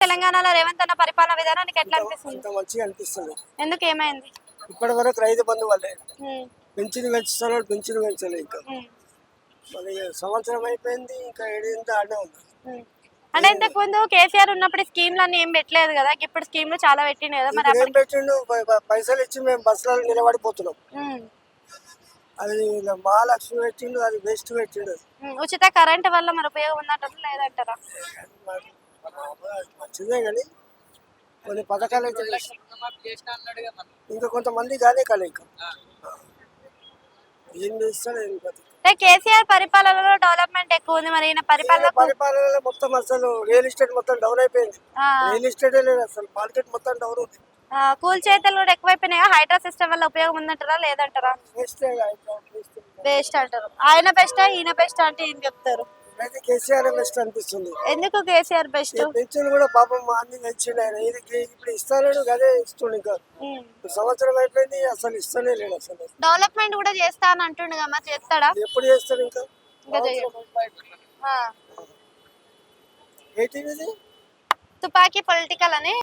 తెలంగాణలో రేవంత్ అన్న పరిపాలన విధానం నీకు ఎట్లా అనిపిస్తుంది? అంత మంచిగా అనిపిస్తుంది. ఎందుకు ఏమైంది? ఇప్పటి వరకు రైతు బంధు వల్లే ఉమ్, పెంచింది పెంచుతున్నాడు, పెంచింది పెంచలే ఇంకా. ఉమ్, మరి సంవత్సరం అయిపోయింది, ఇంకా ఏడింత ఆడే ఉంది. ఉమ్. అంటే ఇంతకు ముందు కేసీఆర్ ఉన్నప్పుడు స్కీమ్లు అన్ని ఏం పెట్టలేదు కదా, ఇప్పుడు స్కీమ్లు చాలా పెట్టిండు కదా మరి ఇప్పుడు ఏం పెట్టిండు, పైసలు ఇచ్చి మేము బస్సులలో నిలబడిపోతున్నాం. ఉమ్, అది ఇలా మహాలక్ష్మి పెట్టిండు, అది వేస్ట్ పెట్టిండు. ఉచిత కరెంట్ వల్ల మరి ఉపయోగం ఉందంటారా లేదంటారా? అది మంచిదే కానీ కొన్ని పథకాలు అయితే ఇంకా కొంతమంది కాలే ఇంకా ఏం చేస్తాడు ఏం కాదు. అంటే కేసీఆర్ పరిపాలనలో డెవలప్మెంట్ ఎక్కువ ఉంది, మరి ఈయన పరిపాలనలో మొత్తం అసలు రియల్ ఎస్టేట్ మొత్తం డౌన్ అయిపోయింది. ఆ, రియల్ ఎస్టేటే లేదు, అసలు మార్కెట్ మొత్తం డౌన్ ఉంది. కూల్ చేతలు కూడా ఎక్కువైపోయినాయి. హైడ్రా సిస్టమ్ వల్ల ఉపయోగం ఉందంటారా లేదంటారా? బెస్ట్ అంటారు. ఆయన బెస్టా ఈయన బెస్ట్ అంటే ఏం చెప్తారు? అయితే కేసీఆర్ బెస్ట్ అనిపిస్తుంది. ఎందుకు కేసీఆర్ బెస్ట్? పెన్షన్ కూడా పాపం అన్ని తెచ్చిండు ఆయన. ఇప్పుడు ఇస్తాడు అదే ఇస్తుండు. ఇంకా సంవత్సరం అయిపోయింది, అసలు ఇస్తూనే లేడు. అసలు డెవలప్మెంట్ కూడా చేస్తా అని అంటుండు కదా, మరి చేస్తాడా? ఎప్పుడు చేస్తాడు ఇంకా? ఆ. ఏంటిది తుపాకీ పొలిటికల్ అని